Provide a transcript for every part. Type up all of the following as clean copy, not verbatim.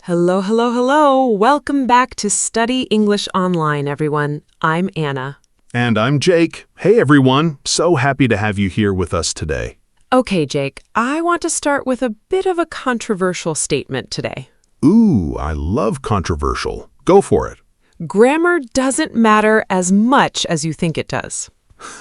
Hello, hello, hello. Welcome back to Study English Online, everyone. I'm Anna. And I'm Jake. Hey everyone, so happy to have you here with us today. Okay, Jake, I want to start with a bit of a controversial statement today. Ooh, I love controversial. Go for it. Grammar doesn't matter as much as you think it does.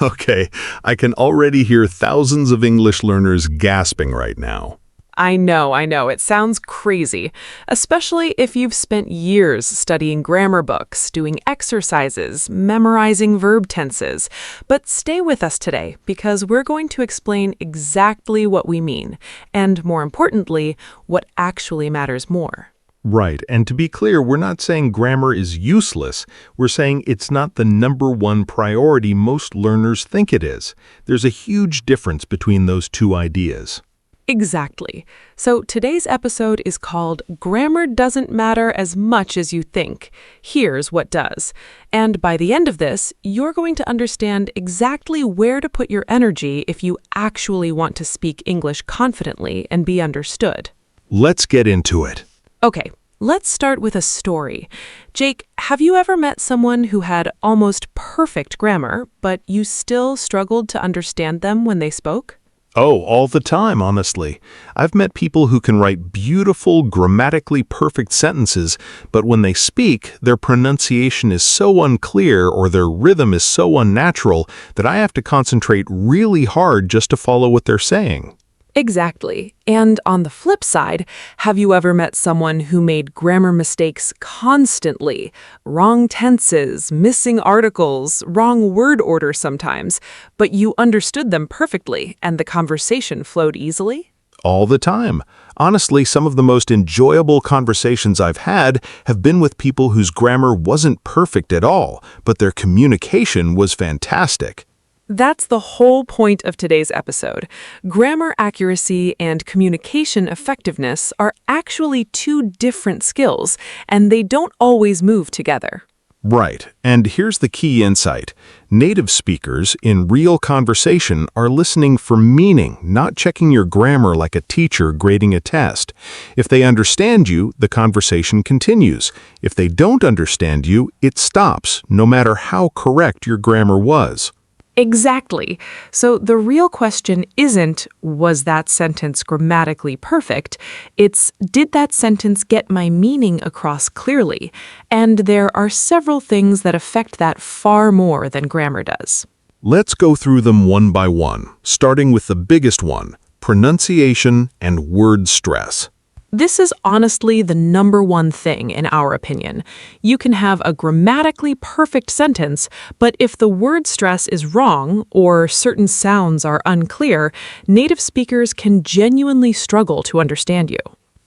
Okay, I can already hear thousands of English learners gasping right now. I know. It sounds crazy, especially if you've spent years studying grammar books, doing exercises, memorizing verb tenses. But stay with us today because we're going to explain exactly what we mean, and more importantly, what actually matters more. Right, and to be clear, we're not saying grammar is useless. We're saying it's not the number one priority most learners think it is. There's a huge difference between those two ideas. Exactly. So today's episode is called Grammar Doesn't Matter as Much as You Think. Here's what does. And by the end of this, you're going to understand exactly where to put your energy if you actually want to speak English confidently and be understood. Let's get into it. Okay, let's start with a story. Jake, have you ever met someone who had almost perfect grammar, but you still struggled to understand them when they spoke? Oh, all the time, honestly. I've met people who can write beautiful, grammatically perfect sentences, but when they speak, their pronunciation is so unclear or their rhythm is so unnatural that I have to concentrate really hard just to follow what they're saying. Exactly. And on the flip side, have you ever met someone who made grammar mistakes constantly? Wrong tenses, missing articles, wrong word order sometimes, but you understood them perfectly and the conversation flowed easily? All the time. Honestly, some of the most enjoyable conversations I've had have been with people whose grammar wasn't perfect at all, but their communication was fantastic. That's the whole point of today's episode. Grammar accuracy and communication effectiveness are actually two different skills, and they don't always move together. Right, and here's the key insight. Native speakers, in real conversation, are listening for meaning, not checking your grammar like a teacher grading a test. If they understand you, the conversation continues. If they don't understand you, it stops, no matter how correct your grammar was. Exactly. So the real question isn't, was that sentence grammatically perfect? It's, did that sentence get my meaning across clearly? And there are several things that affect that far more than grammar does. Let's go through them one by one, starting with the biggest one, pronunciation and word stress. This is honestly the number one thing in our opinion. You can have a grammatically perfect sentence, but if the word stress is wrong or certain sounds are unclear, native speakers can genuinely struggle to understand you.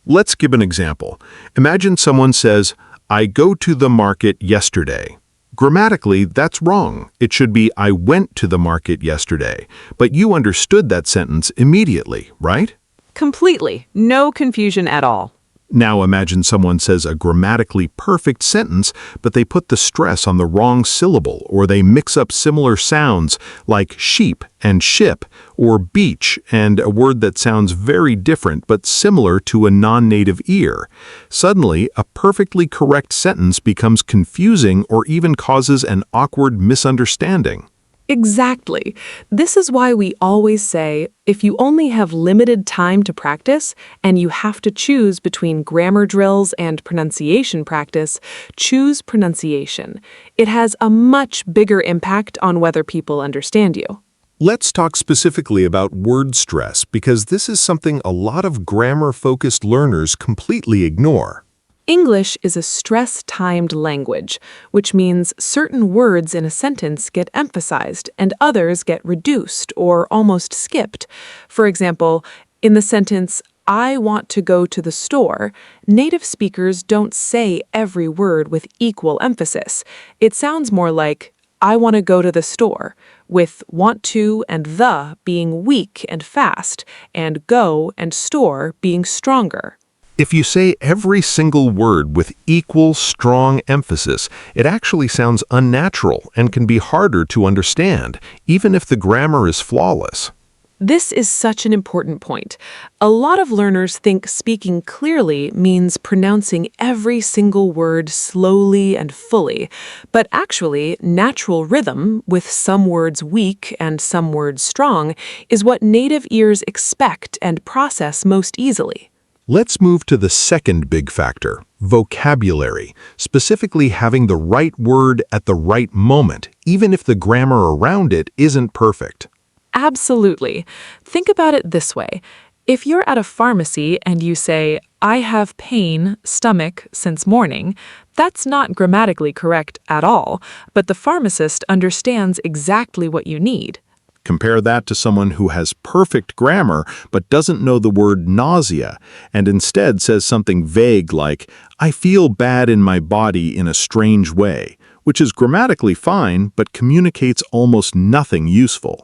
Let's give an example. Imagine someone says, "I go to the market yesterday." Grammatically, that's wrong. It should be, "I went to the market yesterday." But you understood that sentence immediately, right? Completely. No confusion at all. Now imagine someone says a grammatically perfect sentence, but they put the stress on the wrong syllable, or they mix up similar sounds like sheep and ship, or beach and a word that sounds very different but similar to a non-native ear. Suddenly, a perfectly correct sentence becomes confusing or even causes an awkward misunderstanding. Exactly. This is why we always say, if you only have limited time to practice and you have to choose between grammar drills and pronunciation practice, choose pronunciation. It has a much bigger impact on whether people understand you. Let's talk specifically about word stress because this is something a lot of grammar-focused learners completely ignore. English is a stress-timed language, which means certain words in a sentence get emphasized and others get reduced or almost skipped. For example, in the sentence, "I want to go to the store," native speakers don't say every word with equal emphasis. It sounds more like, "I want to go to the store," with want to and the being weak and fast, and go and store being stronger. If you say every single word with equal, strong emphasis, it actually sounds unnatural and can be harder to understand, even if the grammar is flawless. This is such an important point. A lot of learners think speaking clearly means pronouncing every single word slowly and fully, but actually, natural rhythm, with some words weak and some words strong, is what native ears expect and process most easily. Let's move to the second big factor, vocabulary, specifically having the right word at the right moment, even if the grammar around it isn't perfect. Absolutely. Think about it this way. If you're at a pharmacy and you say, "I have pain, stomach, since morning," that's not grammatically correct at all, but the pharmacist understands exactly what you need. Compare that to someone who has perfect grammar but doesn't know the word nausea and instead says something vague like, "I feel bad in my body in a strange way," which is grammatically fine but communicates almost nothing useful.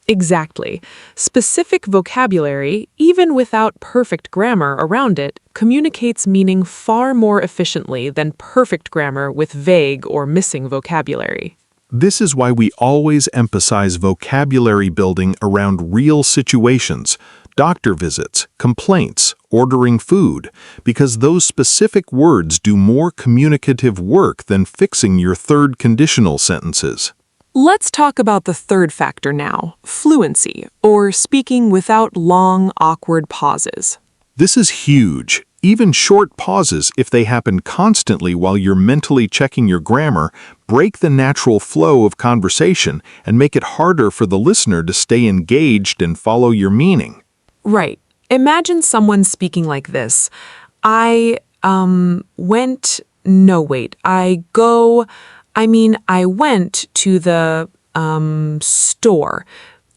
Exactly. Specific vocabulary, even without perfect grammar around it, communicates meaning far more efficiently than perfect grammar with vague or missing vocabulary. This is why we always emphasize vocabulary building around real situations, doctor visits, complaints, ordering food, because those specific words do more communicative work than fixing your third conditional sentences. Let's talk about the third factor now, fluency, or speaking without long, awkward pauses. This is huge. Even short pauses, if they happen constantly while you're mentally checking your grammar, break the natural flow of conversation and make it harder for the listener to stay engaged and follow your meaning. Right. Imagine someone speaking like this. I went to the store.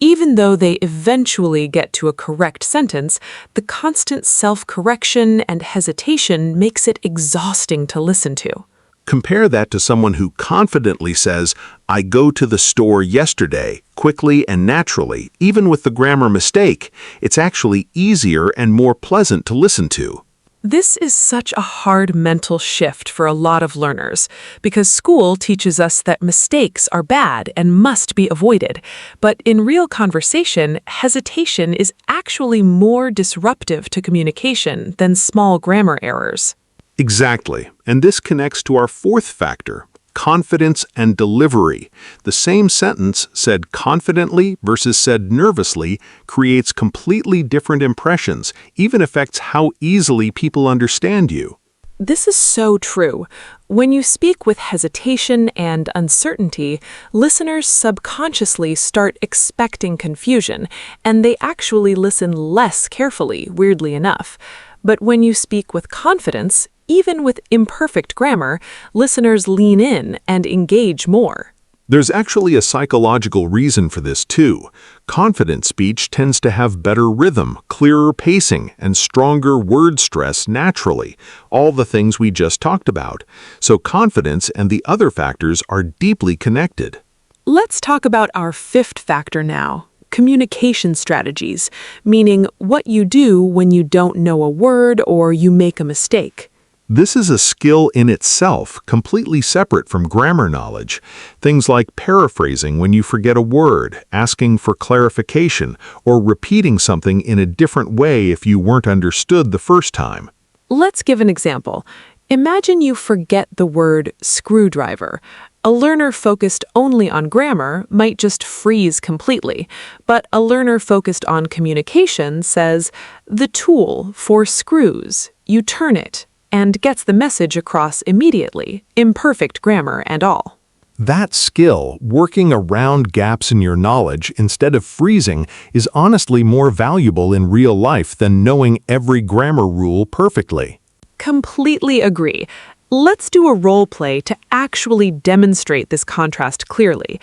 Even though they eventually get to a correct sentence, the constant self-correction and hesitation makes it exhausting to listen to. Compare that to someone who confidently says, "I go to the store yesterday," quickly and naturally, even with the grammar mistake. It's actually easier and more pleasant to listen to. This is such a hard mental shift for a lot of learners, because school teaches us that mistakes are bad and must be avoided. But in real conversation, hesitation is actually more disruptive to communication than small grammar errors. Exactly. And this connects to our fourth factor, confidence and delivery. The same sentence said confidently versus said nervously creates completely different impressions, even affects how easily people understand you. This is so true. When you speak with hesitation and uncertainty, listeners subconsciously start expecting confusion, and they actually listen less carefully, weirdly enough. But when you speak with confidence, even with imperfect grammar, listeners lean in and engage more. There's actually a psychological reason for this too. Confident speech tends to have better rhythm, clearer pacing, and stronger word stress naturally, all the things we just talked about. So confidence and the other factors are deeply connected. Let's talk about our fifth factor now. Communication strategies, meaning what you do when you don't know a word or you make a mistake. This is a skill in itself, completely separate from grammar knowledge. Things like paraphrasing when you forget a word, asking for clarification, or repeating something in a different way if you weren't understood the first time. Let's give an example. Imagine you forget the word screwdriver. A learner focused only on grammar might just freeze completely, but a learner focused on communication says, "The tool for screws, you turn it," and gets the message across immediately, imperfect grammar and all. That skill, working around gaps in your knowledge instead of freezing, is honestly more valuable in real life than knowing every grammar rule perfectly. Completely agree. Let's do a role play to actually demonstrate this contrast clearly.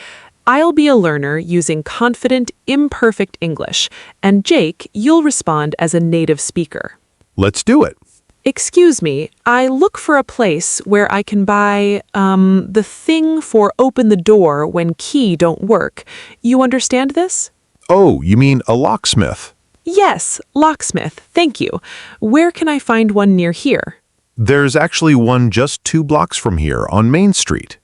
I'll be a learner using confident, imperfect English, and Jake, you'll respond as a native speaker. Let's do it. Excuse me, I look for a place where I can buy, the thing for open the door when key don't work. You understand this? Oh, you mean a locksmith? Yes, locksmith, thank you. Where can I find one near here? There's actually one just 2 blocks from here on Main Street.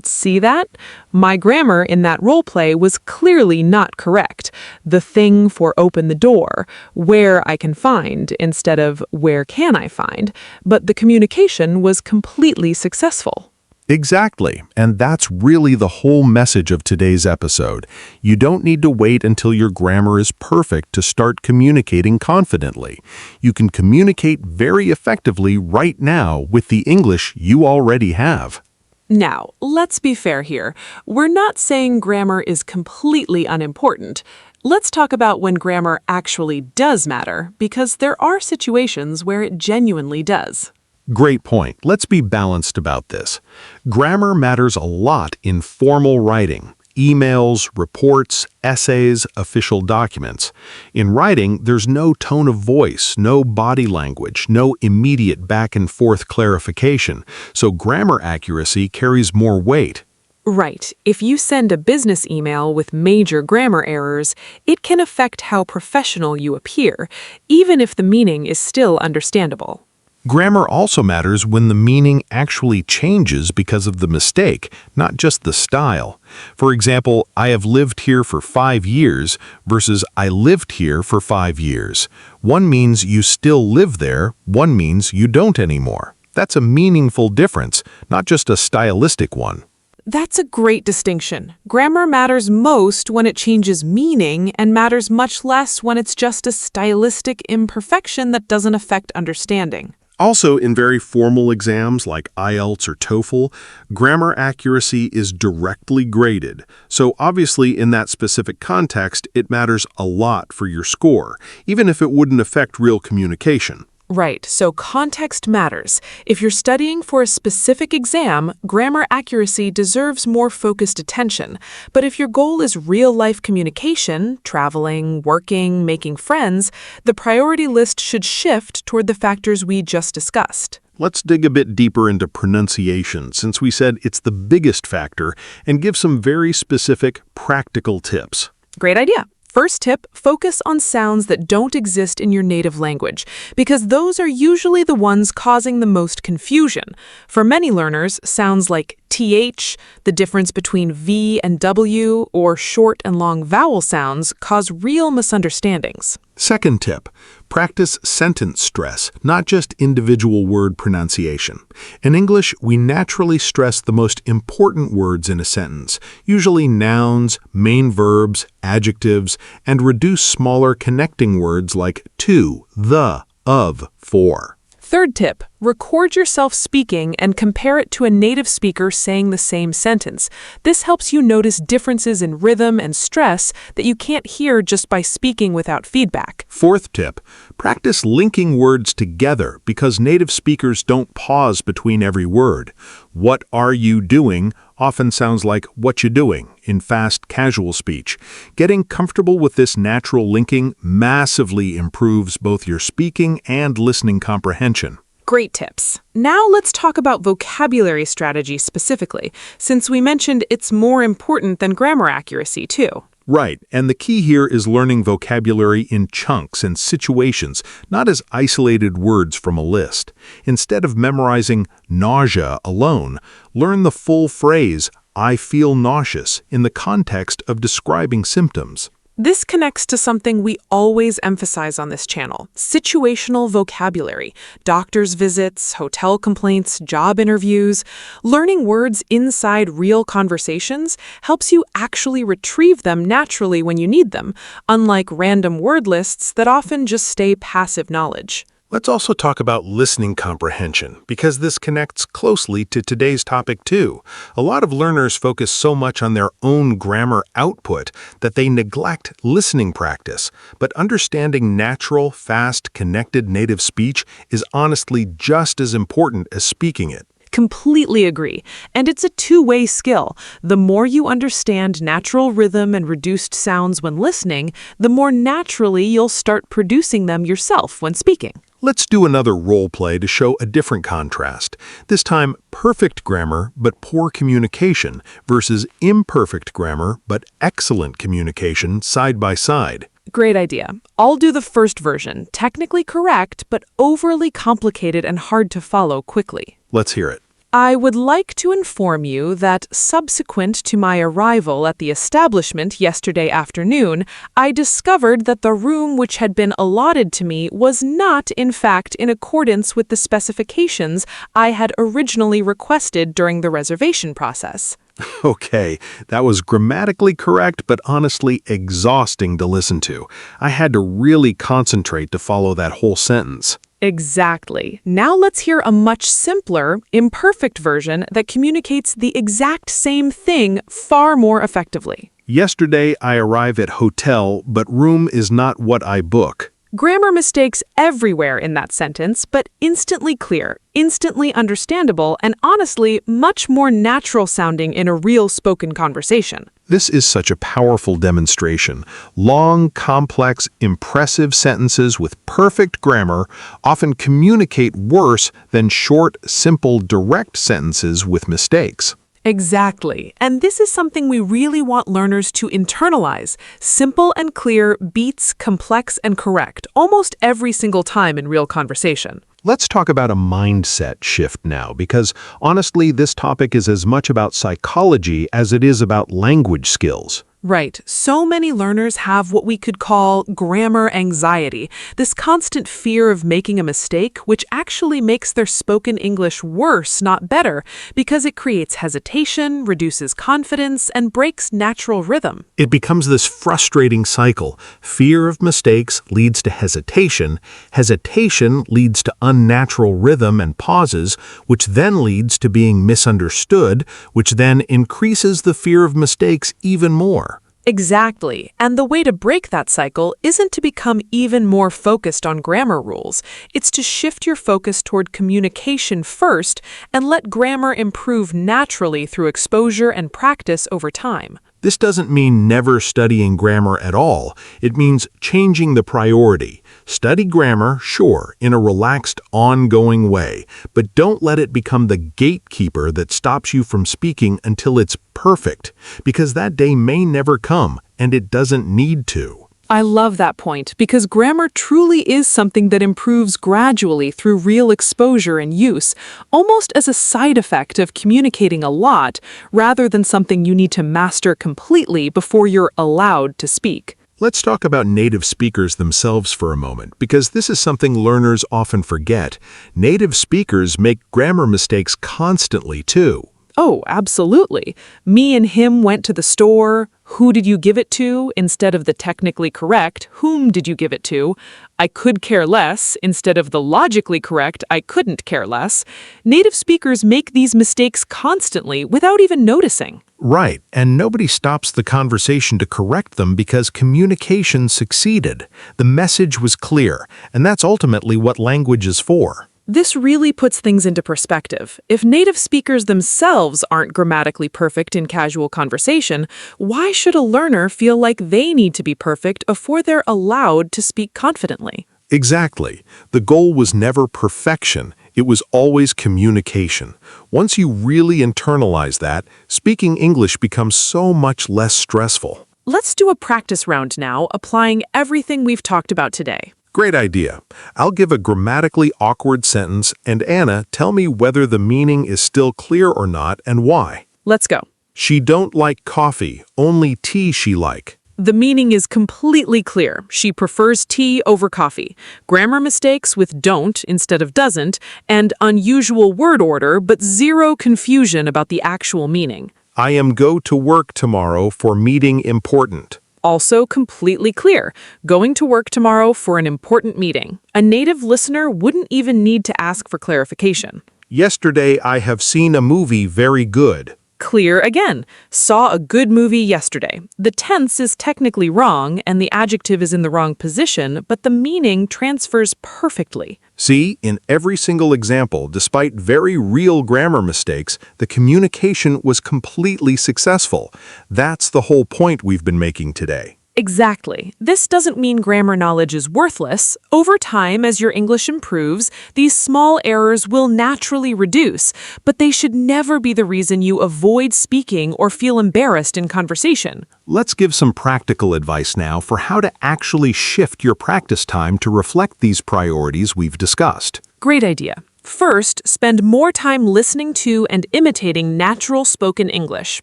See that? My grammar in that role play was clearly not correct. The thing for open the door, where I can find, instead of where can I find, but the communication was completely successful. Exactly, and that's really the whole message of today's episode. You don't need to wait until your grammar is perfect to start communicating confidently. You can communicate very effectively right now with the English you already have. Now, let's be fair here. We're not saying grammar is completely unimportant. Let's talk about when grammar actually does matter, because there are situations where it genuinely does. Great point. Let's be balanced about this. Grammar matters a lot in formal writing. Emails, reports, essays, official documents. In writing, there's no tone of voice, no body language, no immediate back-and-forth clarification, so grammar accuracy carries more weight. Right. If you send a business email with major grammar errors, it can affect how professional you appear, even if the meaning is still understandable. Grammar also matters when the meaning actually changes because of the mistake, not just the style. For example, I have lived here for 5 years versus I lived here for 5 years. One means you still live there, one means you don't anymore. That's a meaningful difference, not just a stylistic one. That's a great distinction. Grammar matters most when it changes meaning and matters much less when it's just a stylistic imperfection that doesn't affect understanding. Also, in very formal exams like IELTS or TOEFL, grammar accuracy is directly graded. So obviously, in that specific context, it matters a lot for your score, even if it wouldn't affect real communication. Right, so context matters. If you're studying for a specific exam, grammar accuracy deserves more focused attention. But if your goal is real-life communication, traveling, working, making friends, the priority list should shift toward the factors we just discussed. Let's dig a bit deeper into pronunciation, since we said it's the biggest factor, and give some very specific, practical tips. Great idea. First tip, focus on sounds that don't exist in your native language, because those are usually the ones causing the most confusion. For many learners, sounds like th, the difference between v and w, or short and long vowel sounds cause real misunderstandings. Second tip, practice sentence stress, not just individual word pronunciation. In English, we naturally stress the most important words in a sentence, usually nouns, main verbs, adjectives, and reduce smaller connecting words like to, the, of, for. Third tip, record yourself speaking and compare it to a native speaker saying the same sentence. This helps you notice differences in rhythm and stress that you can't hear just by speaking without feedback. Fourth tip, practice linking words together because native speakers don't pause between every word. What are you doing often sounds like what you doing in fast, casual speech. Getting comfortable with this natural linking massively improves both your speaking and listening comprehension. Great tips. Now let's talk about vocabulary strategy specifically, since we mentioned it's more important than grammar accuracy too. Right, and the key here is learning vocabulary in chunks and situations, not as isolated words from a list. Instead of memorizing nausea alone, learn the full phrase, I feel nauseous, in the context of describing symptoms. This connects to something we always emphasize on this channel, situational vocabulary, doctor's visits, hotel complaints, job interviews. Learning words inside real conversations helps you actually retrieve them naturally when you need them, unlike random word lists that often just stay passive knowledge. Let's also talk about listening comprehension, because this connects closely to today's topic too. A lot of learners focus so much on their own grammar output that they neglect listening practice. But understanding natural, fast, connected native speech is honestly just as important as speaking it. Completely agree. And it's a two-way skill. The more you understand natural rhythm and reduced sounds when listening, the more naturally you'll start producing them yourself when speaking. Let's do another role play to show a different contrast. This time, perfect grammar but poor communication versus imperfect grammar but excellent communication side by side. Great idea. I'll do the first version, technically correct but overly complicated and hard to follow quickly. Let's hear it. I would like to inform you that subsequent to my arrival at the establishment yesterday afternoon, I discovered that the room which had been allotted to me was not, in fact, in accordance with the specifications I had originally requested during the reservation process. Okay, that was grammatically correct, but honestly exhausting to listen to. I had to really concentrate to follow that whole sentence. Exactly. Now let's hear a much simpler, imperfect version that communicates the exact same thing far more effectively. Yesterday I arrive at hotel, but room is not what I book. Grammar mistakes everywhere in that sentence, but instantly clear, instantly understandable, and honestly, much more natural sounding in a real spoken conversation. This is such a powerful demonstration. Long, complex, impressive sentences with perfect grammar often communicate worse than short, simple, direct sentences with mistakes. Exactly. And this is something we really want learners to internalize. Simple and clear beats complex and correct almost every single time in real conversation. Let's talk about a mindset shift now, because honestly, this topic is as much about psychology as it is about language skills. Right. So many learners have what we could call grammar anxiety, this constant fear of making a mistake, which actually makes their spoken English worse, not better, because it creates hesitation, reduces confidence, and breaks natural rhythm. It becomes this frustrating cycle. Fear of mistakes leads to hesitation. Hesitation leads to unnatural rhythm and pauses, which then leads to being misunderstood, which then increases the fear of mistakes even more. Exactly. And the way to break that cycle isn't to become even more focused on grammar rules. It's to shift your focus toward communication first and let grammar improve naturally through exposure and practice over time. This doesn't mean never studying grammar at all. It means changing the priority. Study grammar, sure, in a relaxed, ongoing way, but don't let it become the gatekeeper that stops you from speaking until it's perfect, because that day may never come, and it doesn't need to. I love that point because grammar truly is something that improves gradually through real exposure and use, almost as a side effect of communicating a lot, rather than something you need to master completely before you're allowed to speak. Let's talk about native speakers themselves for a moment, because this is something learners often forget. Native speakers make grammar mistakes constantly, too. Oh, absolutely. Me and him went to the store. Who did you give it to? Instead of the technically correct, whom did you give it to? I could care less. Instead of the logically correct, I couldn't care less. Native speakers make these mistakes constantly without even noticing. Right, and nobody stops the conversation to correct them because communication succeeded. The message was clear, and that's ultimately what language is for. This really puts things into perspective. If native speakers themselves aren't grammatically perfect in casual conversation, why should a learner feel like they need to be perfect before they're allowed to speak confidently? Exactly. The goal was never perfection. It was always communication. Once you really internalize that, speaking English becomes so much less stressful. Let's do a practice round now, applying everything we've talked about today. Great idea. I'll give a grammatically awkward sentence, and Anna, tell me whether the meaning is still clear or not and why. Let's go. She don't like coffee, only tea she like. The meaning is completely clear. She prefers tea over coffee. Grammar mistakes with don't instead of doesn't, and unusual word order, but zero confusion about the actual meaning. I am go to work tomorrow for meeting important. Also completely clear. Going to work tomorrow for an important meeting. A native listener wouldn't even need to ask for clarification. Yesterday I have seen a movie very good. Clear again. Saw a good movie yesterday. The tense is technically wrong and the adjective is in the wrong position, but the meaning transfers perfectly. See, in every single example, despite very real grammar mistakes, the communication was completely successful. That's the whole point we've been making today. Exactly. This doesn't mean grammar knowledge is worthless. Over time, as your English improves, these small errors will naturally reduce, but they should never be the reason you avoid speaking or feel embarrassed in conversation. Let's give some practical advice now for how to actually shift your practice time to reflect these priorities we've discussed. Great idea. First, spend more time listening to and imitating natural spoken English,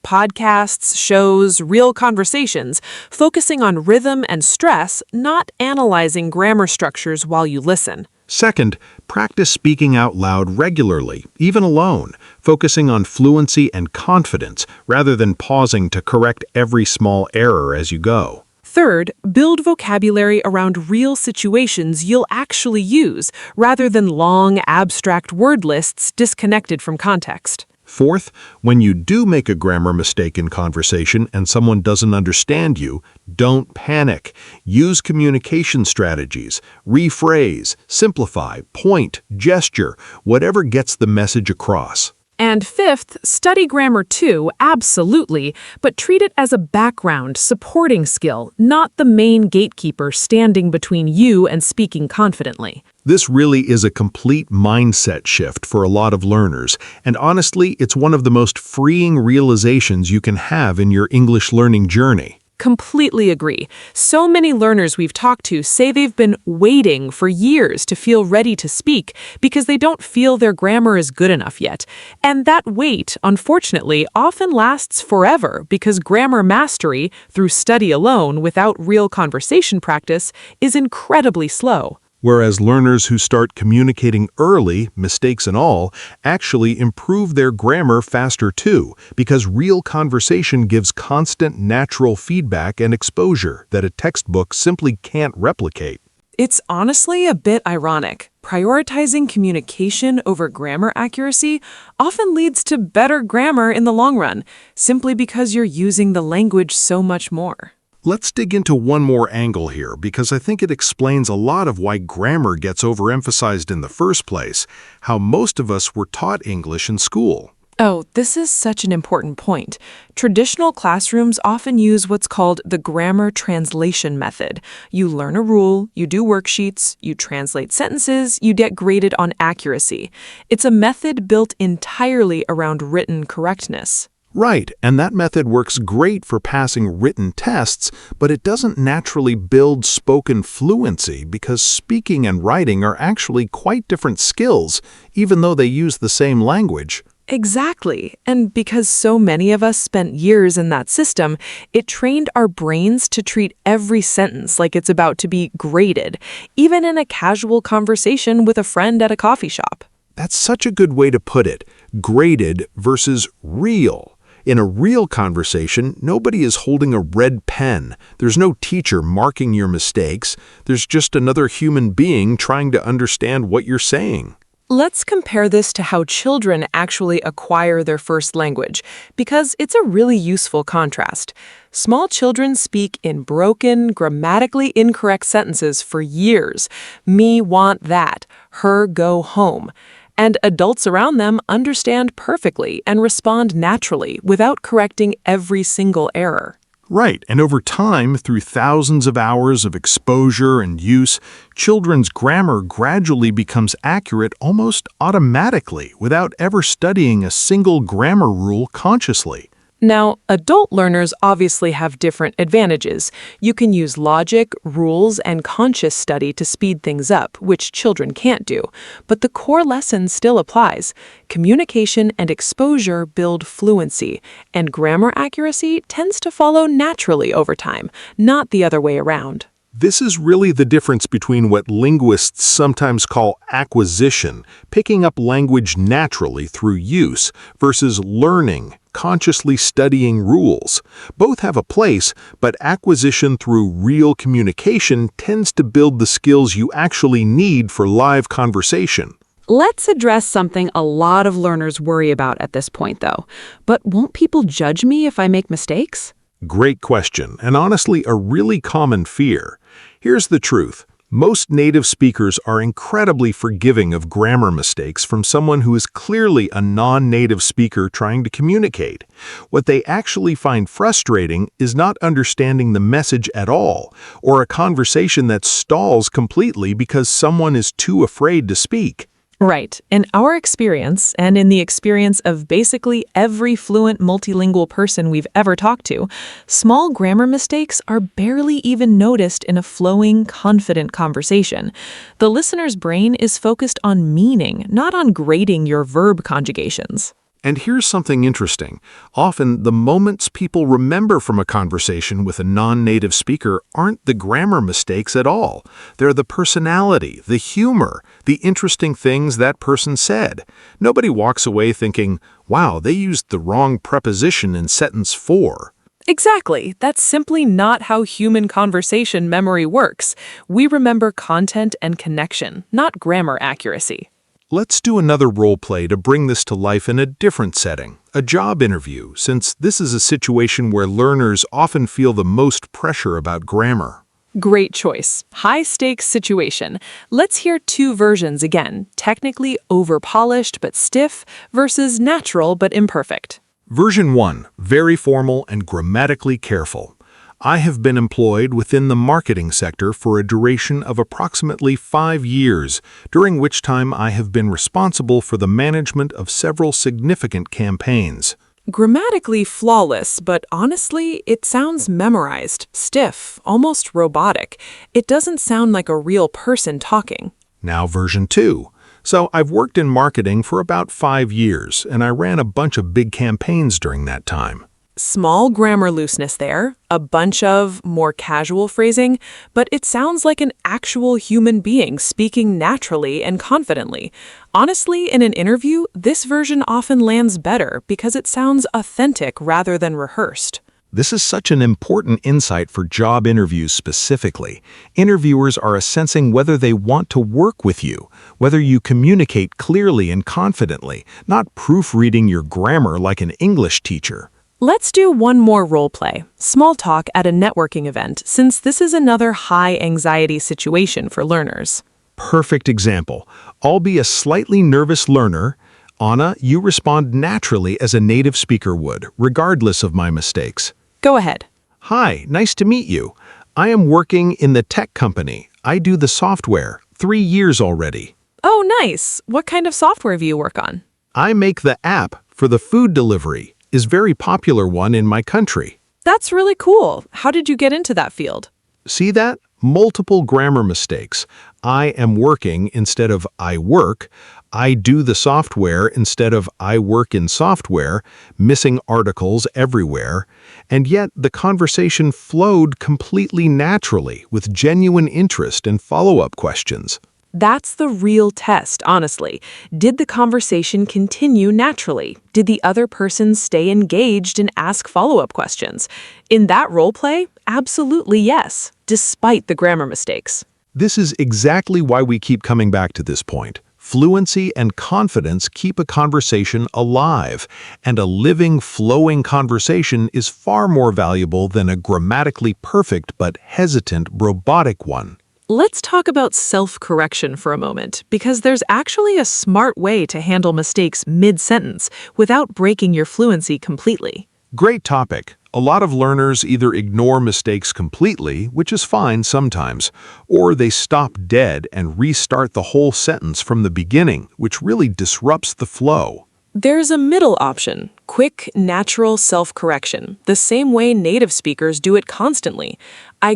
podcasts, shows, real conversations, focusing on rhythm and stress, not analyzing grammar structures while you listen. Second, practice speaking out loud regularly, even alone, focusing on fluency and confidence rather than pausing to correct every small error as you go. Third, build vocabulary around real situations you'll actually use, rather than long, abstract word lists disconnected from context. Fourth, when you do make a grammar mistake in conversation and someone doesn't understand you, don't panic. Use communication strategies. Rephrase, simplify, point, gesture, whatever gets the message across. And fifth, study grammar too, absolutely, but treat it as a background, supporting skill, not the main gatekeeper standing between you and speaking confidently. This really is a complete mindset shift for a lot of learners, and honestly, it's one of the most freeing realizations you can have in your English learning journey. Completely agree. So many learners we've talked to say they've been waiting for years to feel ready to speak because they don't feel their grammar is good enough yet. And that wait, unfortunately, often lasts forever because grammar mastery, through study alone without real conversation practice, is incredibly slow. Whereas learners who start communicating early, mistakes and all, actually improve their grammar faster too, because real conversation gives constant natural feedback and exposure that a textbook simply can't replicate. It's honestly a bit ironic. Prioritizing communication over grammar accuracy often leads to better grammar in the long run, simply because you're using the language so much more. Let's dig into one more angle here, because I think it explains a lot of why grammar gets overemphasized in the first place, how most of us were taught English in school. Oh, this is such an important point. Traditional classrooms often use what's called the grammar translation method. You learn a rule, you do worksheets, you translate sentences, you get graded on accuracy. It's a method built entirely around written correctness. Right, and that method works great for passing written tests, but it doesn't naturally build spoken fluency because speaking and writing are actually quite different skills, even though they use the same language. Exactly. And because so many of us spent years in that system, it trained our brains to treat every sentence like it's about to be graded, even in a casual conversation with a friend at a coffee shop. That's such a good way to put it, graded versus real. In a real conversation, nobody is holding a red pen. There's no teacher marking your mistakes. There's just another human being trying to understand what you're saying. Let's compare this to how children actually acquire their first language, because it's a really useful contrast. Small children speak in broken, grammatically incorrect sentences for years. Me want that. Her go home. And adults around them understand perfectly and respond naturally without correcting every single error. Right, and over time, through thousands of hours of exposure and use, children's grammar gradually becomes accurate almost automatically without ever studying a single grammar rule consciously. Now, adult learners obviously have different advantages. You can use logic, rules, and conscious study to speed things up, which children can't do. But the core lesson still applies. Communication and exposure build fluency, and grammar accuracy tends to follow naturally over time, not the other way around. This is really the difference between what linguists sometimes call acquisition, picking up language naturally through use, versus learning, consciously studying rules. Both have a place, but acquisition through real communication tends to build the skills you actually need for live conversation. Let's address something a lot of learners worry about at this point, though. But won't people judge me if I make mistakes? Great question, and honestly a really common fear. Here's the truth. Most native speakers are incredibly forgiving of grammar mistakes from someone who is clearly a non-native speaker trying to communicate. What they actually find frustrating is not understanding the message at all, or a conversation that stalls completely because someone is too afraid to speak. Right. In our experience, and in the experience of basically every fluent multilingual person we've ever talked to, small grammar mistakes are barely even noticed in a flowing, confident conversation. The listener's brain is focused on meaning, not on grading your verb conjugations. And here's something interesting. Often, the moments people remember from a conversation with a non-native speaker aren't the grammar mistakes at all. They're the personality, the humor, the interesting things that person said. Nobody walks away thinking, wow, they used the wrong preposition in sentence 4. Exactly. That's simply not how human conversation memory works. We remember content and connection, not grammar accuracy. Let's do another role play to bring this to life in a different setting, a job interview, since this is a situation where learners often feel the most pressure about grammar. Great choice. High-stakes situation. Let's hear two versions again, technically over-polished but stiff versus natural but imperfect. Version 1, very formal and grammatically careful. I have been employed within the marketing sector for a duration of approximately 5 years, during which time I have been responsible for the management of several significant campaigns. Grammatically flawless, but honestly, it sounds memorized, stiff, almost robotic. It doesn't sound like a real person talking. Now version 2. So I've worked in marketing for about 5 years, and I ran a bunch of big campaigns during that time. Small grammar looseness there, a bunch of more casual phrasing, but it sounds like an actual human being speaking naturally and confidently. Honestly, in an interview, this version often lands better because it sounds authentic rather than rehearsed. This is such an important insight for job interviews specifically. Interviewers are assessing whether they want to work with you, whether you communicate clearly and confidently, not proofreading your grammar like an English teacher. Let's do one more role play, small talk at a networking event, since this is another high-anxiety situation for learners. Perfect example. I'll be a slightly nervous learner. Anna, you respond naturally as a native speaker would, regardless of my mistakes. Go ahead. Hi, nice to meet you. I am working in the tech company. I do the software. 3 years already. Oh, nice. What kind of software do you work on? I make the app for the food delivery. Is very popular one in my country. That's really cool. How did you get into that field? See that? Multiple grammar mistakes. I am working instead of I work. I do the software instead of I work in software. Missing articles everywhere. And yet the conversation flowed completely naturally with genuine interest and follow-up questions. That's the real test, honestly. Did the conversation continue naturally? Did the other person stay engaged and ask follow-up questions? In that role play, absolutely yes, despite the grammar mistakes. This is exactly why we keep coming back to this point. Fluency and confidence keep a conversation alive, and a living, flowing conversation is far more valuable than a grammatically perfect but hesitant, robotic one. Let's talk about self-correction for a moment, because there's actually a smart way to handle mistakes mid-sentence without breaking your fluency completely. Great topic. A lot of learners either ignore mistakes completely, which is fine sometimes, or they stop dead and restart the whole sentence from the beginning, which really disrupts the flow. There's a middle option, quick, natural self-correction, the same way native speakers do it constantly. I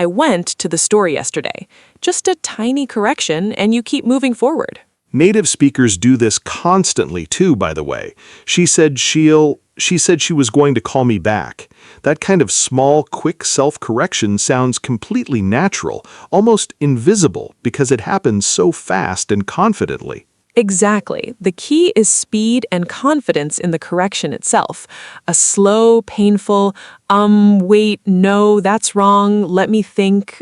went to the store yesterday. Just a tiny correction, and you keep moving forward. Native speakers do this constantly too, by the way. She said she was going to call me back. That kind of small, quick self-correction sounds completely natural, almost invisible, because it happens so fast and confidently. Exactly. The key is speed and confidence in the correction itself. A slow, painful, wait, no, that's wrong, let me think,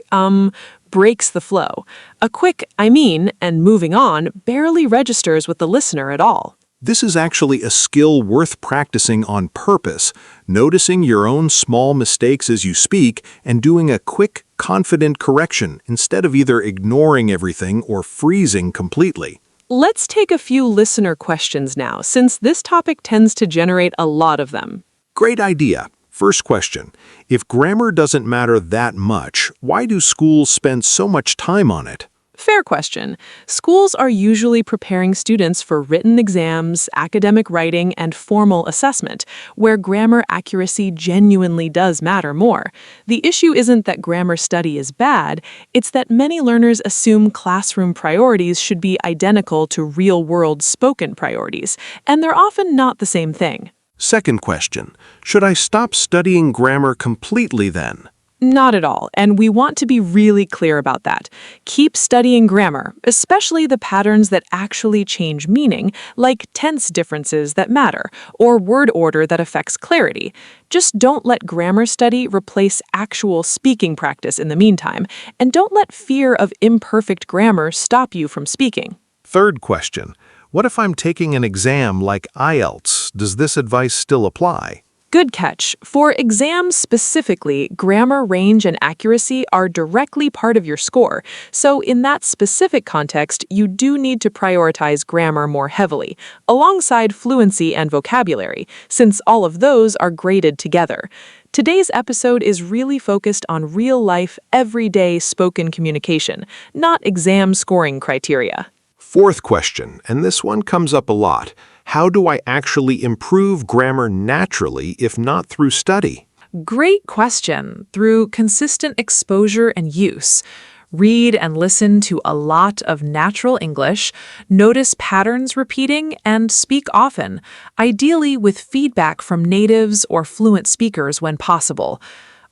breaks the flow. A quick, and moving on barely registers with the listener at all. This is actually a skill worth practicing on purpose, noticing your own small mistakes as you speak and doing a quick, confident correction instead of either ignoring everything or freezing completely. Let's take a few listener questions now, since this topic tends to generate a lot of them. Great idea. First question. If grammar doesn't matter that much, why do schools spend so much time on it? Fair question. Schools are usually preparing students for written exams, academic writing, and formal assessment, where grammar accuracy genuinely does matter more. The issue isn't that grammar study is bad, it's that many learners assume classroom priorities should be identical to real-world spoken priorities, and they're often not the same thing. Second question, should I stop studying grammar completely then? Not at all, and we want to be really clear about that. Keep studying grammar, especially the patterns that actually change meaning, like tense differences that matter, or word order that affects clarity. Just don't let grammar study replace actual speaking practice in the meantime, and don't let fear of imperfect grammar stop you from speaking. Third question, what if I'm taking an exam like IELTS? Does this advice still apply? Good catch. For exams specifically, grammar, range, and accuracy are directly part of your score. So in that specific context, you do need to prioritize grammar more heavily, alongside fluency and vocabulary, since all of those are graded together. Today's episode is really focused on real-life, everyday spoken communication, not exam scoring criteria. Fourth question, and this one comes up a lot. How do I actually improve grammar naturally if not through study? Great question. Through consistent exposure and use. Read and listen to a lot of natural English, notice patterns repeating, and speak often, ideally with feedback from natives or fluent speakers when possible.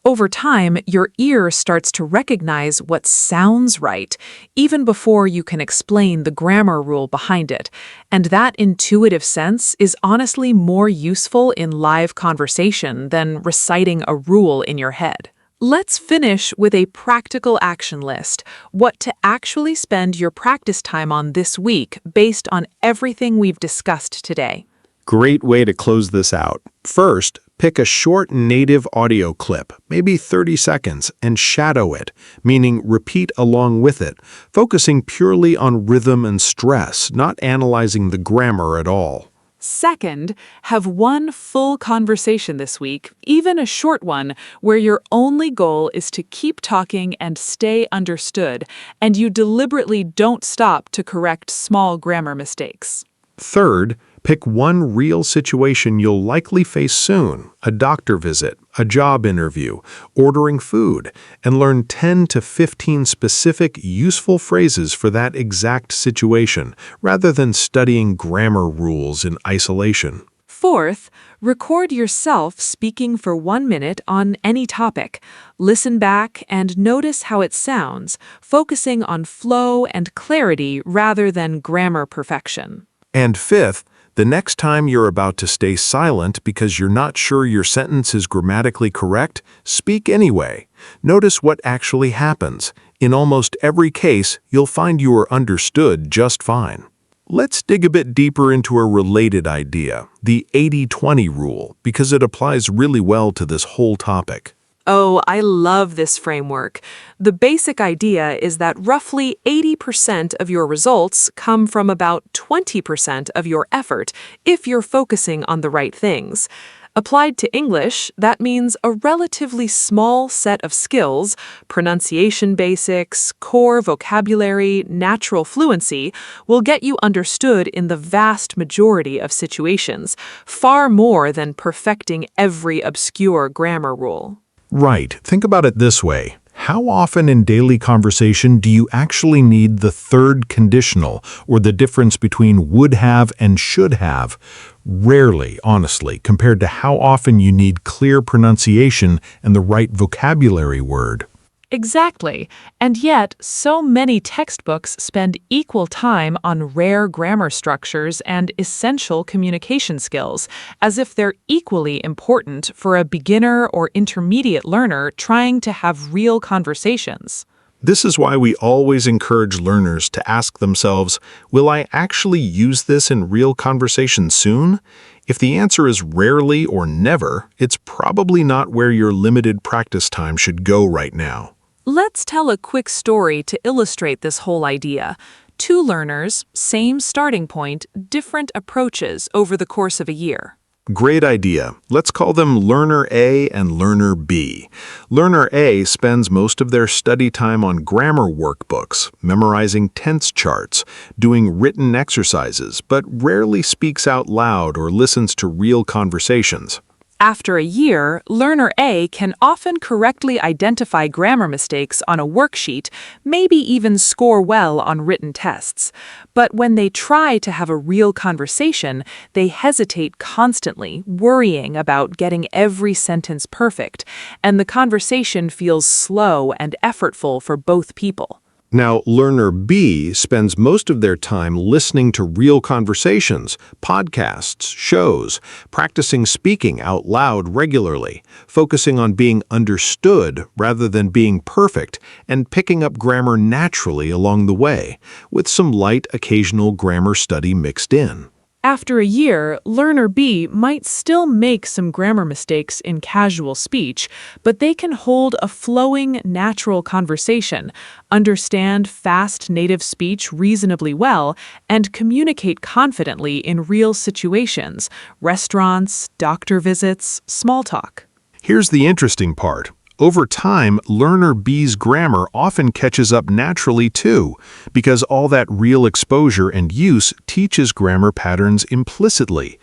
Over time, your ear starts to recognize what sounds right, even before you can explain the grammar rule behind it. And that intuitive sense is honestly more useful in live conversation than reciting a rule in your head. Let's finish with a practical action list, what to actually spend your practice time on this week based on everything we've discussed today. Great way to close this out. First, pick a short native audio clip, maybe 30 seconds, and shadow it, meaning repeat along with it, focusing purely on rhythm and stress, not analyzing the grammar at all. Second, have one full conversation this week, even a short one, where your only goal is to keep talking and stay understood, and you deliberately don't stop to correct small grammar mistakes. Third, pick one real situation you'll likely face soon, a doctor visit, a job interview, ordering food, and learn 10 to 15 specific, useful phrases for that exact situation, rather than studying grammar rules in isolation. Fourth, record yourself speaking for 1 minute on any topic. Listen back and notice how it sounds, focusing on flow and clarity rather than grammar perfection. And fifth, the next time you're about to stay silent because you're not sure your sentence is grammatically correct, speak anyway. Notice what actually happens. In almost every case, you'll find you are understood just fine. Let's dig a bit deeper into a related idea, the 80-20 rule, because it applies really well to this whole topic. Oh, I love this framework. The basic idea is that roughly 80% of your results come from about 20% of your effort if you're focusing on the right things. Applied to English, that means a relatively small set of skills, pronunciation basics, core vocabulary, natural fluency, will get you understood in the vast majority of situations, far more than perfecting every obscure grammar rule. Right. Think about it this way. How often in daily conversation do you actually need the third conditional, or the difference between would have and should have? Rarely, honestly, compared to how often you need clear pronunciation and the right vocabulary word. Exactly. And yet, so many textbooks spend equal time on rare grammar structures and essential communication skills, as if they're equally important for a beginner or intermediate learner trying to have real conversations. This is why we always encourage learners to ask themselves, will I actually use this in real conversation soon? If the answer is rarely or never, it's probably not where your limited practice time should go right now. Let's tell a quick story to illustrate this whole idea. Two learners, same starting point, different approaches over the course of a year. Great idea. Let's call them Learner A and Learner B. Learner A spends most of their study time on grammar workbooks, memorizing tense charts, doing written exercises, but rarely speaks out loud or listens to real conversations. After a year, Learner A can often correctly identify grammar mistakes on a worksheet, maybe even score well on written tests. But when they try to have a real conversation, they hesitate constantly, worrying about getting every sentence perfect, and the conversation feels slow and effortful for both people. Now, Learner B spends most of their time listening to real conversations, podcasts, shows, practicing speaking out loud regularly, focusing on being understood rather than being perfect, and picking up grammar naturally along the way, with some light occasional grammar study mixed in. After a year, Learner B might still make some grammar mistakes in casual speech, but they can hold a flowing, natural conversation, understand fast native speech reasonably well, and communicate confidently in real situations, restaurants, doctor visits, small talk. Here's the interesting part. Over time, Learner B's grammar often catches up naturally too, because all that real exposure and use teaches grammar patterns implicitly.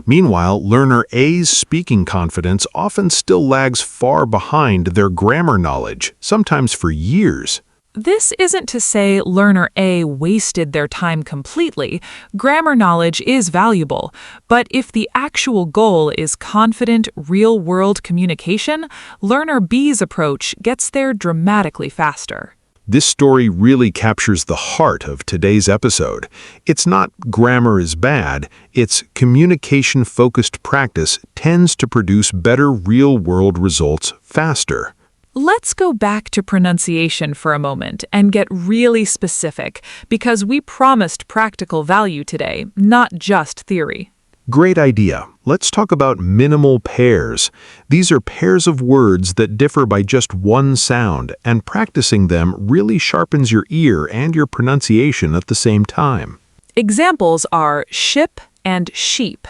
Meanwhile, Learner A's speaking confidence often still lags far behind their grammar knowledge, sometimes for years. This isn't to say Learner A wasted their time completely. Grammar knowledge is valuable, but if the actual goal is confident, real-world communication, Learner B's approach gets there dramatically faster. This story really captures the heart of today's episode. It's not grammar is bad, it's communication-focused practice tends to produce better real-world results faster. Let's go back to pronunciation for a moment and get really specific, because we promised practical value today, not just theory. Great idea. Let's talk about minimal pairs. These are pairs of words that differ by just one sound, and practicing them really sharpens your ear and your pronunciation at the same time. Examples are ship and sheep,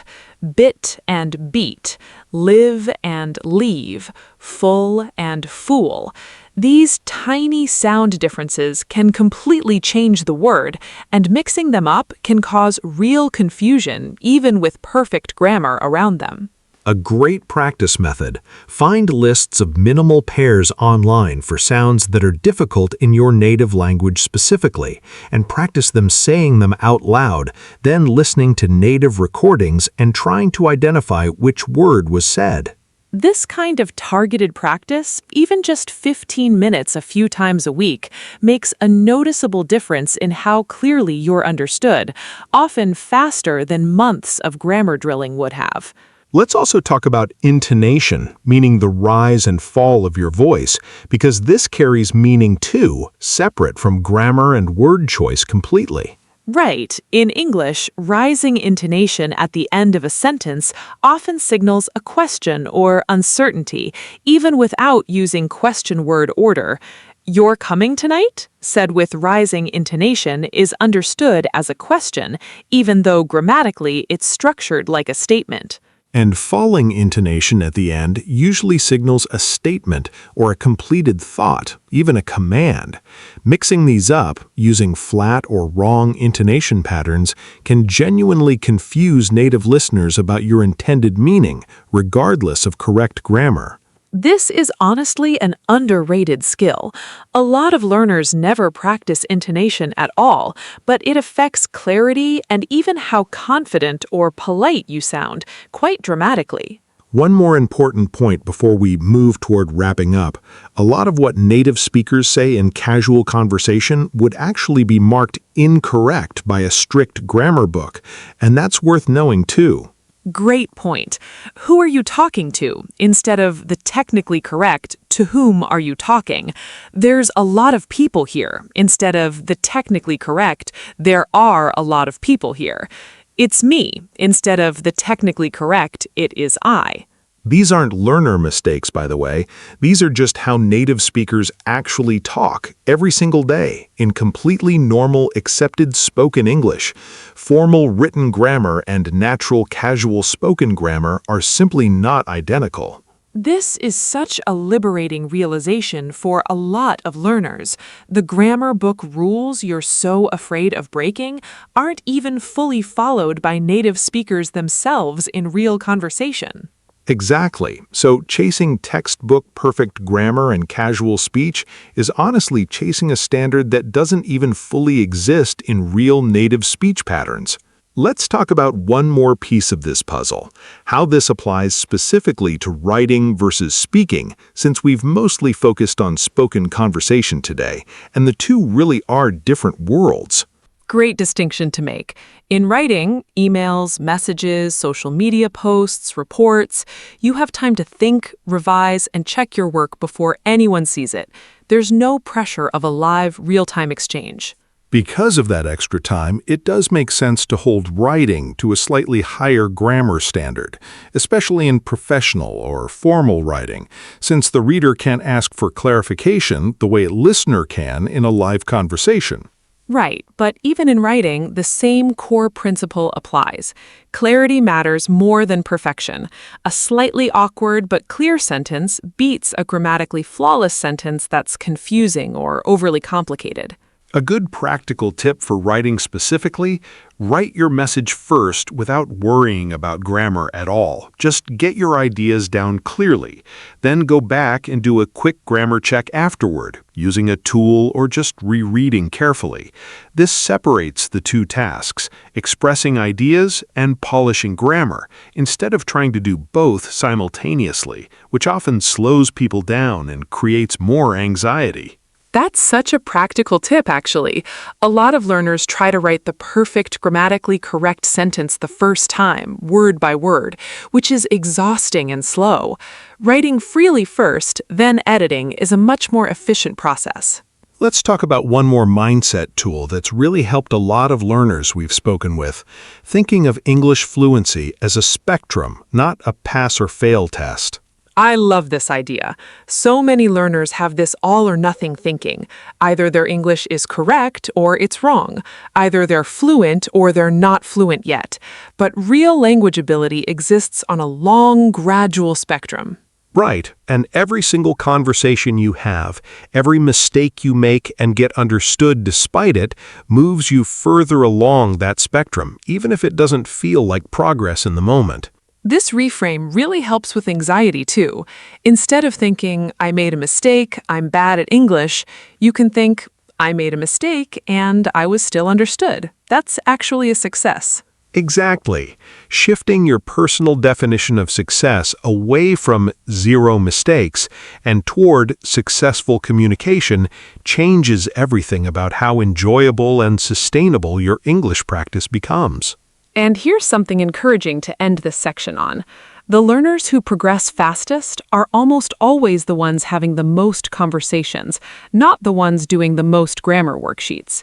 bit and beat, live and leave, full and fool. These tiny sound differences can completely change the word, and mixing them up can cause real confusion, even with perfect grammar around them. A great practice method. Find lists of minimal pairs online for sounds that are difficult in your native language specifically, and practice them saying them out loud, then listening to native recordings and trying to identify which word was said. This kind of targeted practice, even just 15 minutes a few times a week, makes a noticeable difference in how clearly you're understood, often faster than months of grammar drilling would have. Let's also talk about intonation, meaning the rise and fall of your voice, because this carries meaning too, separate from grammar and word choice completely. Right. In English, rising intonation at the end of a sentence often signals a question or uncertainty, even without using question word order. "You're coming tonight?" said with rising intonation is understood as a question, even though grammatically it's structured like a statement. And falling intonation at the end usually signals a statement or a completed thought, even a command. Mixing these up, using flat or wrong intonation patterns, can genuinely confuse native listeners about your intended meaning, regardless of correct grammar. This is honestly an underrated skill. A lot of learners never practice intonation at all, but it affects clarity and even how confident or polite you sound, quite dramatically. One more important point before we move toward wrapping up. A lot of what native speakers say in casual conversation would actually be marked incorrect by a strict grammar book, and that's worth knowing too. Great point. Who are you talking to? Instead of the technically correct, to whom are you talking? There's a lot of people here. Instead of the technically correct, there are a lot of people here. It's me. Instead of the technically correct, it is I. These aren't learner mistakes, by the way. These are just how native speakers actually talk every single day in completely normal, accepted spoken English. Formal written grammar and natural casual spoken grammar are simply not identical. This is such a liberating realization for a lot of learners. The grammar book rules you're so afraid of breaking aren't even fully followed by native speakers themselves in real conversation. Exactly. So chasing textbook perfect grammar and casual speech is honestly chasing a standard that doesn't even fully exist in real native speech patterns. Let's talk about one more piece of this puzzle, how this applies specifically to writing versus speaking, since we've mostly focused on spoken conversation today, and the two really are different worlds. Great distinction to make. In writing, emails, messages, social media posts, reports, you have time to think, revise, and check your work before anyone sees it. There's no pressure of a live, real-time exchange. Because of that extra time, it does make sense to hold writing to a slightly higher grammar standard, especially in professional or formal writing, since the reader can't ask for clarification the way a listener can in a live conversation. Right, but even in writing, the same core principle applies. Clarity matters more than perfection. A slightly awkward but clear sentence beats a grammatically flawless sentence that's confusing or overly complicated. A good practical tip for writing specifically, write your message first without worrying about grammar at all. Just get your ideas down clearly. Then go back and do a quick grammar check afterward, using a tool or just rereading carefully. This separates the two tasks, expressing ideas and polishing grammar, instead of trying to do both simultaneously, which often slows people down and creates more anxiety. That's such a practical tip, actually. A lot of learners try to write the perfect grammatically correct sentence the first time, word by word, which is exhausting and slow. Writing freely first, then editing is a much more efficient process. Let's talk about one more mindset tool that's really helped a lot of learners we've spoken with, thinking of English fluency as a spectrum, not a pass or fail test. I love this idea. So many learners have this all-or-nothing thinking. Either their English is correct or it's wrong. Either they're fluent or they're not fluent yet. But real language ability exists on a long, gradual spectrum. Right, and every single conversation you have, every mistake you make and get understood despite it, moves you further along that spectrum, even if it doesn't feel like progress in the moment. This reframe really helps with anxiety, too. Instead of thinking, I made a mistake, I'm bad at English, you can think, I made a mistake and I was still understood. That's actually a success. Exactly. Shifting your personal definition of success away from zero mistakes and toward successful communication changes everything about how enjoyable and sustainable your English practice becomes. And here's something encouraging to end this section on. The learners who progress fastest are almost always the ones having the most conversations, not the ones doing the most grammar worksheets.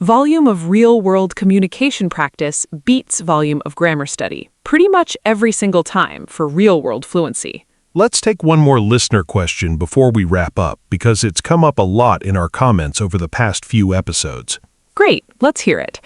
Volume of real-world communication practice beats volume of grammar study, pretty much every single time for real-world fluency. Let's take one more listener question before we wrap up, because it's come up a lot in our comments over the past few episodes. Great, let's hear it.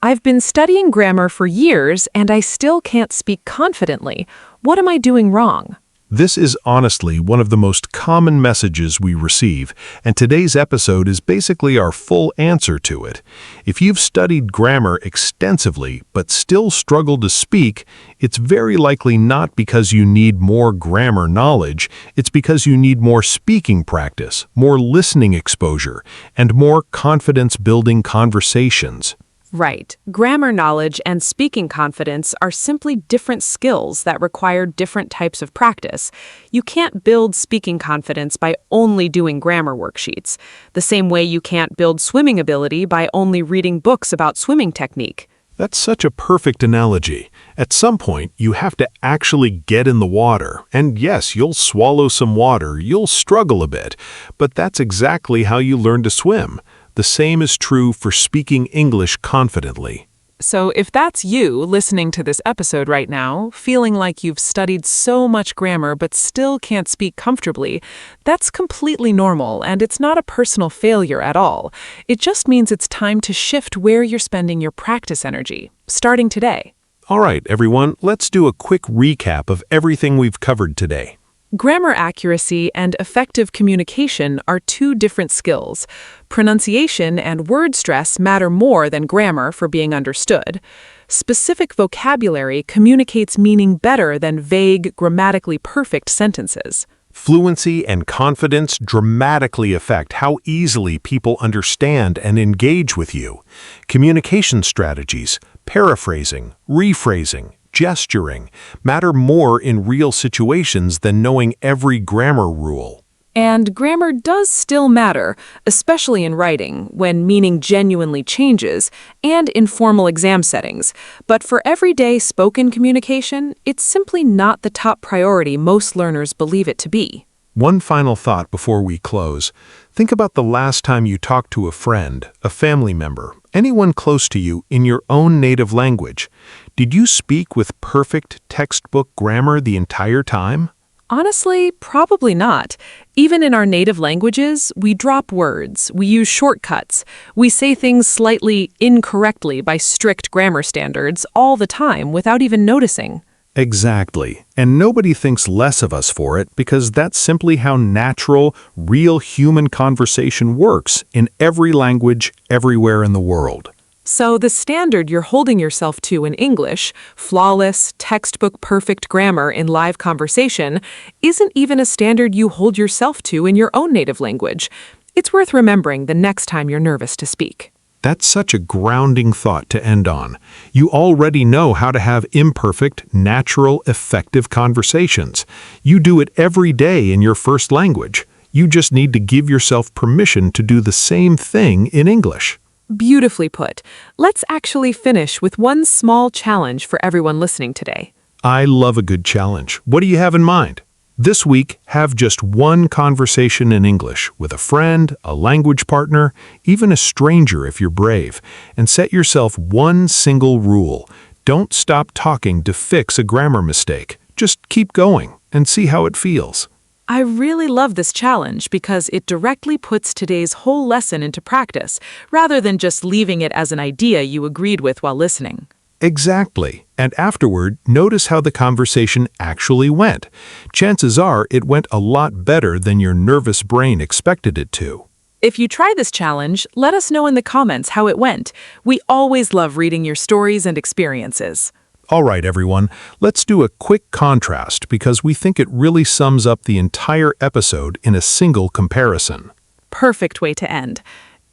I've been studying grammar for years and I still can't speak confidently. What am I doing wrong? This is honestly one of the most common messages we receive, and today's episode is basically our full answer to it. If you've studied grammar extensively but still struggle to speak, it's very likely not because you need more grammar knowledge, it's because you need more speaking practice, more listening exposure, and more confidence-building conversations. Right. Grammar knowledge and speaking confidence are simply different skills that require different types of practice. You can't build speaking confidence by only doing grammar worksheets, the same way you can't build swimming ability by only reading books about swimming technique. That's such a perfect analogy. At some point, you have to actually get in the water. And yes, you'll swallow some water, you'll struggle a bit, but that's exactly how you learn to swim. The same is true for speaking English confidently. So if that's you listening to this episode right now, feeling like you've studied so much grammar but still can't speak comfortably, that's completely normal and it's not a personal failure at all. It just means it's time to shift where you're spending your practice energy, starting today. All right, everyone, let's do a quick recap of everything we've covered today. Grammar accuracy and effective communication are two different skills. Pronunciation and word stress matter more than grammar for being understood. Specific vocabulary communicates meaning better than vague, grammatically perfect sentences. Fluency and confidence dramatically affect how easily people understand and engage with you. Communication strategies, paraphrasing, rephrasing, gesturing matter more in real situations than knowing every grammar rule. And grammar does still matter, especially in writing, when meaning genuinely changes, and in formal exam settings. But for everyday spoken communication, it's simply not the top priority most learners believe it to be. One final thought before we close. Think about the last time you talked to a friend, a family member, anyone close to you in your own native language. Did you speak with perfect textbook grammar the entire time? Honestly, probably not. Even in our native languages, we drop words, we use shortcuts, we say things slightly incorrectly by strict grammar standards all the time without even noticing. Exactly. And nobody thinks less of us for it because that's simply how natural, real human conversation works in every language, everywhere in the world. So the standard you're holding yourself to in English, flawless, textbook perfect grammar in live conversation, isn't even a standard you hold yourself to in your own native language. It's worth remembering the next time you're nervous to speak. That's such a grounding thought to end on. You already know how to have imperfect, natural, effective conversations. You do it every day in your first language. You just need to give yourself permission to do the same thing in English. Beautifully put. Let's actually finish with one small challenge for everyone listening today. I love a good challenge. What do you have in mind? This week, have just one conversation in English with a friend, a language partner, even a stranger if you're brave, and set yourself one single rule. Don't stop talking to fix a grammar mistake. Just keep going and see how it feels. I really love this challenge because it directly puts today's whole lesson into practice, rather than just leaving it as an idea you agreed with while listening. Exactly. And afterward, notice how the conversation actually went. Chances are it went a lot better than your nervous brain expected it to. If you try this challenge, let us know in the comments how it went. We always love reading your stories and experiences. All right, everyone, let's do a quick contrast because we think it really sums up the entire episode in a single comparison. Perfect way to end.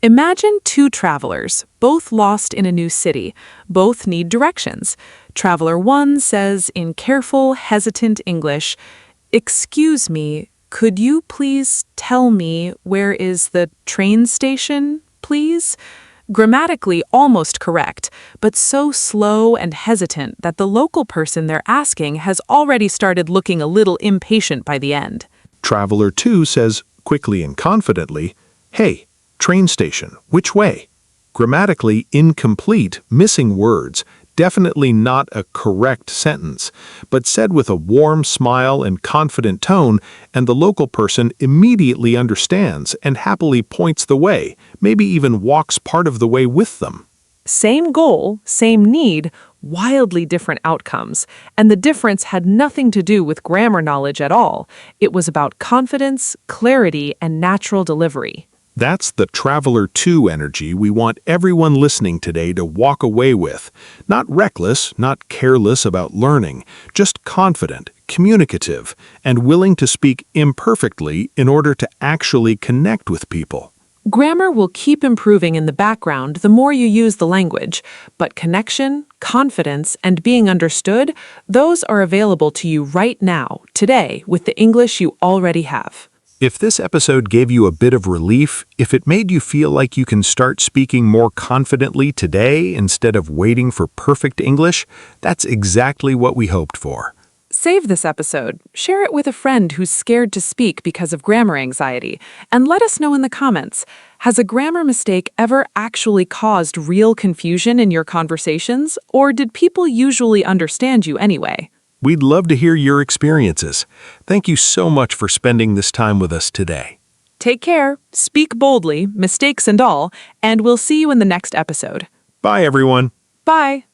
Imagine two travelers, both lost in a new city. Both need directions. Traveler 1 says in careful, hesitant English, "Excuse me, could you please tell me where is the train station, please?" Grammatically almost correct, but so slow and hesitant that the local person they're asking has already started looking a little impatient by the end. Traveler 2 says, quickly and confidently, "Hey, train station, which way?" Grammatically incomplete, missing words, definitely not a correct sentence, but said with a warm smile and confident tone, and the local person immediately understands and happily points the way, maybe even walks part of the way with them. Same goal, same need, wildly different outcomes. And the difference had nothing to do with grammar knowledge at all. It was about confidence, clarity, and natural delivery. That's the Traveler 2 energy we want everyone listening today to walk away with. Not reckless, not careless about learning, just confident, communicative, and willing to speak imperfectly in order to actually connect with people. Grammar will keep improving in the background the more you use the language, but connection, confidence, and being understood, those are available to you right now, today, with the English you already have. If this episode gave you a bit of relief, if it made you feel like you can start speaking more confidently today instead of waiting for perfect English, that's exactly what we hoped for. Save this episode, share it with a friend who's scared to speak because of grammar anxiety, and let us know in the comments, Has a grammar mistake ever actually caused real confusion in your conversations, or did people usually understand you anyway? We'd love to hear your experiences. Thank you so much for spending this time with us today. Take care, speak boldly, mistakes and all, and we'll see you in the next episode. Bye, everyone. Bye.